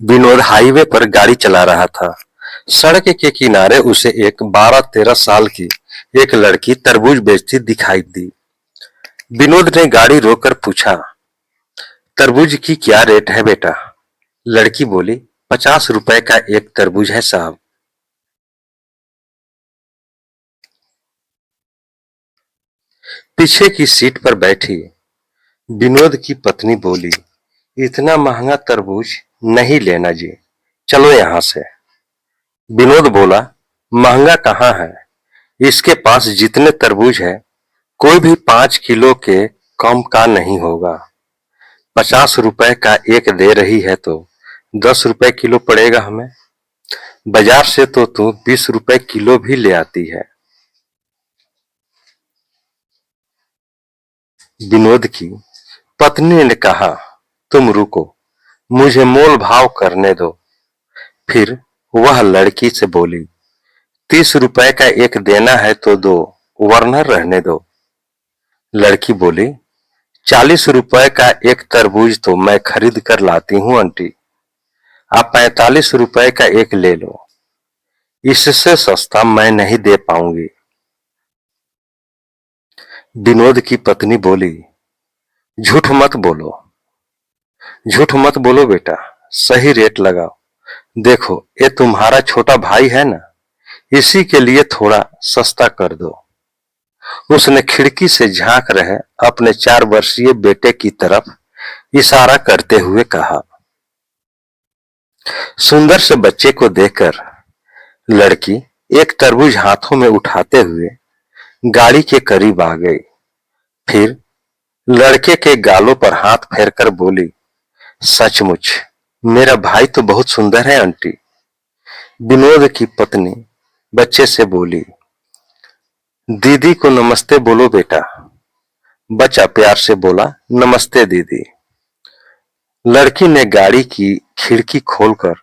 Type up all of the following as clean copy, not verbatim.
Vinod highway पर गाड़ी चला रहा था। सड़क के किनारे उसे एक 12-13 साल की एक लड़की तरबूज बेचती दिखाई दी। विनोद ने गाड़ी रोककर पूछा, तरबूज की क्या रेट है बेटा? लड़की बोली, 50 रुपए का एक तरबूज है साहब। पीछे की सीट पर बैठी विनोद की पत्नी बोली, इतना महंगा तरबूज नहीं लेना जी, चलो यहां से। विनोद बोला, महंगा कहाँ है, इसके पास जितने तरबूज है कोई भी 5 किलो के कम का नहीं होगा। 50 रुपए का एक दे रही है तो 10 रुपए किलो पड़ेगा हमें। बाजार से तो तू 20 रुपए किलो भी ले आती है। विनोद की पत्नी ने कहा, तुम रुको, मुझे मोल भाव करने दो। फिर वह लड़की से बोली, 30 रुपए का एक देना है तो दो, वरना रहने दो। लड़की बोली, 40 रुपए का एक तरबूज तो मैं खरीद कर लाती हूँ आंटी, आप 45 रुपए का एक ले लो, इससे सस्ता मैं नहीं दे पाऊंगी। विनोद की पत्नी बोली, झूठ मत बोलो, झूठ मत बोलो बेटा, सही रेट लगाओ। देखो ये तुम्हारा छोटा भाई है ना, इसी के लिए थोड़ा सस्ता कर दो। उसने खिड़की से झांक रहे अपने 4 वर्षीय बेटे की तरफ इशारा करते हुए कहा। सुंदर से बच्चे को देखकर लड़की एक तरबूज हाथों में उठाते हुए गाड़ी के करीब आ गई। फिर लड़के के गालों पर हाथ फेरकर बोली, सचमुच मेरा भाई तो बहुत सुंदर है आंटी। विनोद की पत्नी बच्चे से बोली, दीदी को नमस्ते बोलो बेटा। बच्चा प्यार से बोला, नमस्ते दीदी। लड़की ने गाड़ी की खिड़की खोलकर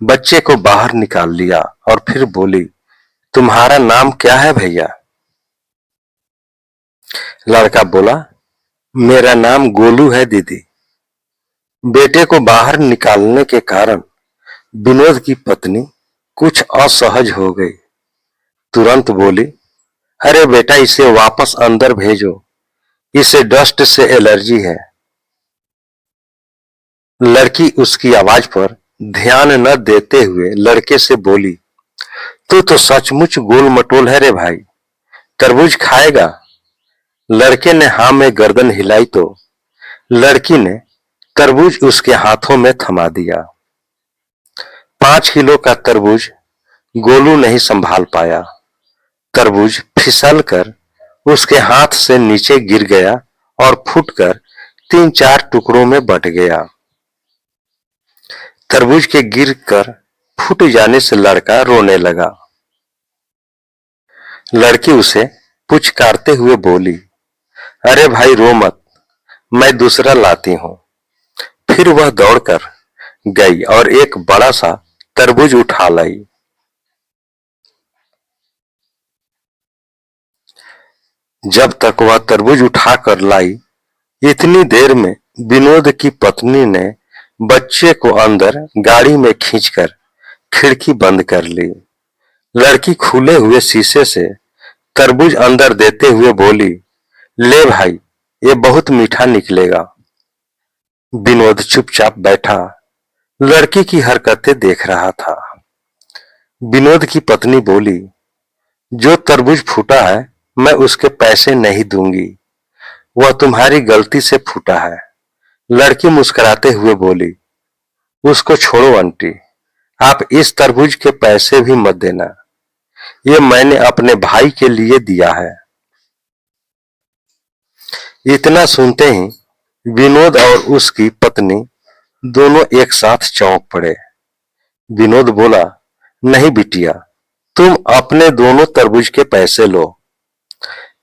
बच्चे को बाहर निकाल लिया और फिर बोली, तुम्हारा नाम क्या है भैया? लड़का बोला, मेरा नाम गोलू है दीदी। बेटे को बाहर निकालने के कारण विनोद की पत्नी कुछ असहज हो गई। तुरंत बोली, अरे बेटा इसे वापस अंदर भेजो, इसे डस्ट से एलर्जी है। लड़की उसकी आवाज पर ध्यान न देते हुए लड़के से बोली, तू तो सचमुच गोल मटोल है रे भाई, तरबूज खाएगा? लड़के ने हाँ में गर्दन हिलाई तो लड़की ने तरबूज उसके हाथों में थमा दिया। 5 किलो का तरबूज गोलू नहीं संभाल पाया। तरबूज फिसल कर उसके हाथ से नीचे गिर गया और फूटकर 3-4 टुकड़ों में बंट गया। तरबूज के गिरकर फूट जाने से लड़का रोने लगा। लड़की उसे पुचकारते हुए बोली, अरे भाई रो मत, मैं दूसरा लाती हूँ। फिर वह दौड़कर गई और एक बड़ा सा तरबूज उठा लाई। जब तक वह तरबूज उठा कर लाई, इतनी देर में विनोद की पत्नी ने बच्चे को अंदर गाड़ी में खींचकर खिड़की बंद कर ली। लड़की खुले हुए शीशे से तरबूज अंदर देते हुए बोली, ले भाई, ये बहुत मीठा निकलेगा। विनोद चुपचाप बैठा लड़की की हरकतें देख रहा था। विनोद की पत्नी बोली, जो तरबूज फूटा है मैं उसके पैसे नहीं दूंगी, वह तुम्हारी गलती से फूटा है। लड़की मुस्कुराते हुए बोली, उसको छोड़ो आंटी, आप इस तरबूज के पैसे भी मत देना, ये मैंने अपने भाई के लिए दिया है। इतना सुनते ही विनोद और उसकी पत्नी दोनों एक साथ चौंक पड़े। विनोद बोला, नहीं बिटिया, तुम अपने दोनों तरबूज के पैसे लो।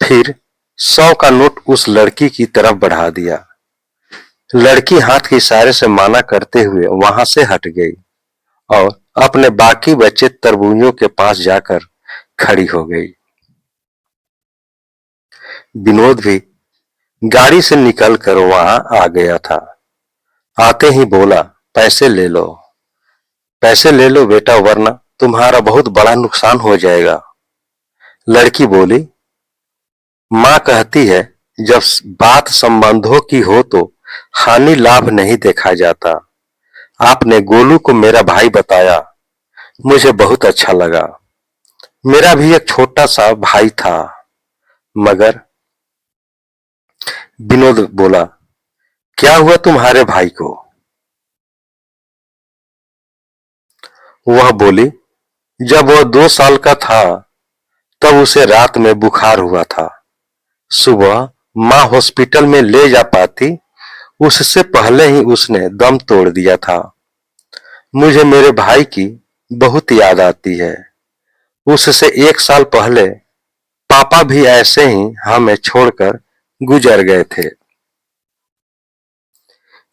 फिर 100 का नोट उस लड़की की तरफ बढ़ा दिया। लड़की हाथ के इशारे से माना करते हुए वहां से हट गई और अपने बाकी बचे तरबूजों के पास जाकर खड़ी हो गई। विनोद भी गाड़ी से निकलकर वहां आ गया था। आते ही बोला, पैसे ले लो। पैसे ले लो बेटा, वरना तुम्हारा बहुत बड़ा नुकसान हो जाएगा। लड़की बोली, माँ कहती है जब बात संबंधों की हो तो हानि लाभ नहीं देखा जाता। आपने गोलू को मेरा भाई बताया, मुझे बहुत अच्छा लगा। मेरा भी एक छोटा सा भाई था। मगर विनोद बोला, क्या हुआ तुम्हारे भाई को? वह बोली, जब वह 2 साल का था तब उसे रात में बुखार हुआ था। सुबह माँ हॉस्पिटल में ले जा पाती, उससे पहले ही उसने दम तोड़ दिया था। मुझे मेरे भाई की बहुत याद आती है। उससे 1 साल पहले पापा भी ऐसे ही हमें छोड़कर गुजर गए थे।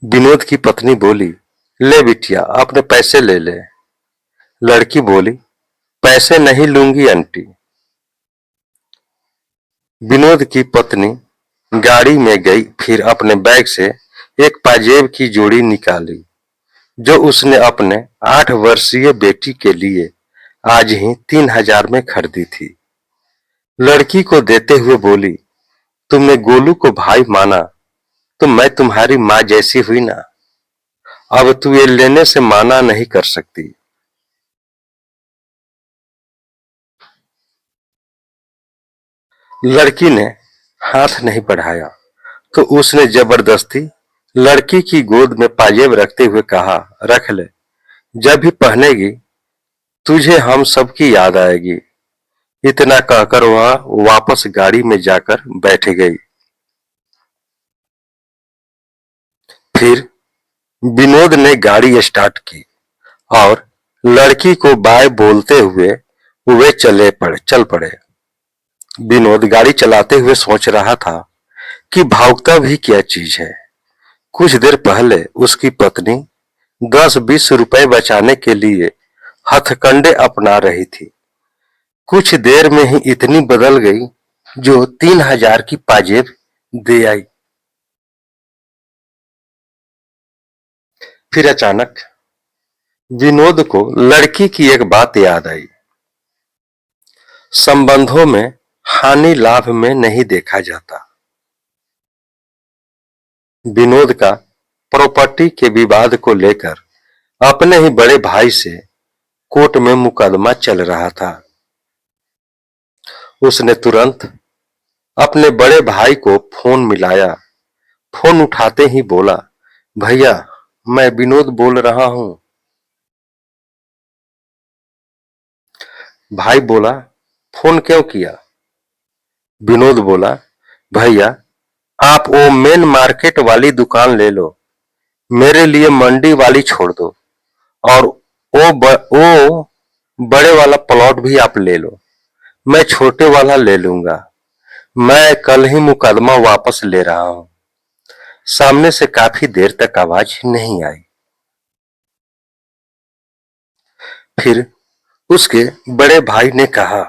विनोद की पत्नी बोली, ले बिटिया, अपने पैसे ले ले। लड़की बोली, पैसे नहीं लूंगी आंटी। विनोद की पत्नी गाड़ी में गई, फिर अपने बैग से एक पाजेब की जोड़ी निकाली जो उसने अपने 8 वर्षीय बेटी के लिए आज ही 3,000 में खरीदी थी। लड़की को देते हुए बोली, तुमने गोलू को भाई माना तो मैं तुम्हारी माँ जैसी हुई ना। अब तू ये लेने से माना नहीं कर सकती। लड़की ने हाथ नहीं बढ़ाया तो उसने जबरदस्ती लड़की की गोद में पाजेब रखते हुए कहा, रख ले, जब भी पहनेगी तुझे हम सबकी याद आएगी। इतना कहकर वह वापस गाड़ी में जाकर बैठ गई। फिर विनोद ने गाड़ी स्टार्ट की और लड़की को बाय बोलते हुए वे चल पड़े। विनोद गाड़ी चलाते हुए सोच रहा था कि भावुकता भी क्या चीज है। कुछ देर पहले उसकी पत्नी 10-20 रुपए बचाने के लिए हथकंडे अपना रही थी। कुछ देर में ही इतनी बदल गई जो 3,000 की पाजेब दे आई। फिर अचानक विनोद को लड़की की एक बात याद आई। संबंधों में हानि लाभ में नहीं देखा जाता। विनोद का प्रॉपर्टी के विवाद को लेकर अपने ही बड़े भाई से कोर्ट में मुकदमा चल रहा था। उसने तुरंत अपने बड़े भाई को फोन मिलाया। फोन उठाते ही बोला, भैया, मैं विनोद बोल रहा हूं। भाई बोला, फोन क्यों किया? विनोद बोला, भैया, आप वो मेन मार्केट वाली दुकान ले लो, मेरे लिए मंडी वाली छोड़ दो, और वो बड़े वाला प्लॉट भी आप ले लो, मैं छोटे वाला ले लूंगा। मैं कल ही मुकदमा वापस ले रहा हूं। सामने से काफी देर तक आवाज नहीं आई। फिर उसके बड़े भाई ने कहा,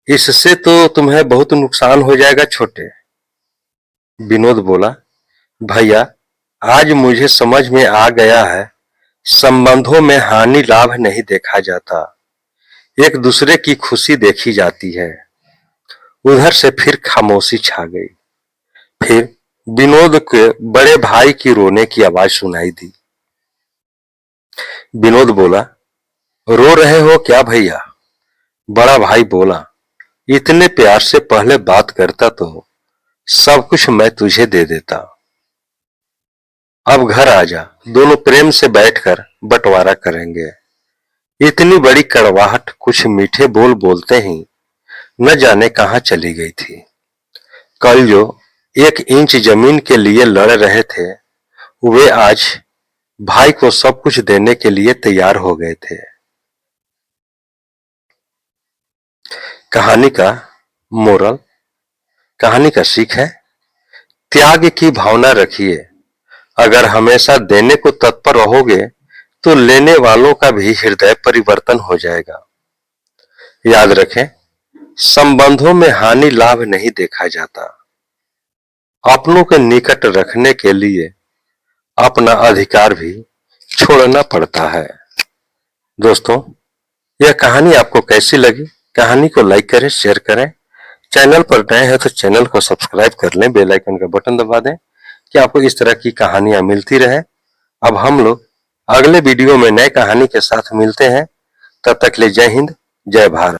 इससे तो तुम्हें बहुत नुकसान हो जाएगा छोटे। विनोद बोला, भैया, आज मुझे समझ में आ गया है, संबंधों में हानि लाभ नहीं देखा जाता, एक दूसरे की खुशी देखी जाती है। उधर से फिर खामोशी छा गई। फिर विनोद के बड़े भाई की रोने की आवाज सुनाई दी। विनोद बोला, रो रहे हो क्या भैया? बड़ा भाई बोला, इतने प्यार से पहले बात करता तो सब कुछ मैं तुझे दे देता। अब घर आ जा, दोनों प्रेम से बैठकर बंटवारा करेंगे। इतनी बड़ी कड़वाहट कुछ मीठे बोल बोलते ही न जाने कहां चली गई थी। कल जो 1 इंच जमीन के लिए लड़ रहे थे, वे आज भाई को सब कुछ देने के लिए तैयार हो गए थे। कहानी का मोरल, कहानी का सीख है, त्याग की भावना रखिए। अगर हमेशा देने को तत्पर रहोगे तो लेने वालों का भी हृदय परिवर्तन हो जाएगा। याद रखें, संबंधों में हानि लाभ नहीं देखा जाता। अपनों के निकट रखने के लिए अपना अधिकार भी छोड़ना पड़ता है। दोस्तों, यह कहानी आपको कैसी लगी? कहानी को लाइक करें, शेयर करें। चैनल पर नए हैं तो चैनल को सब्सक्राइब कर लें, बेल आइकन का बटन दबा दें कि आपको इस तरह की कहानियां मिलती रहे। अब हम लोग अगले वीडियो में नए कहानी के साथ मिलते हैं। तब तक के लिए जय हिंद, जय भारत।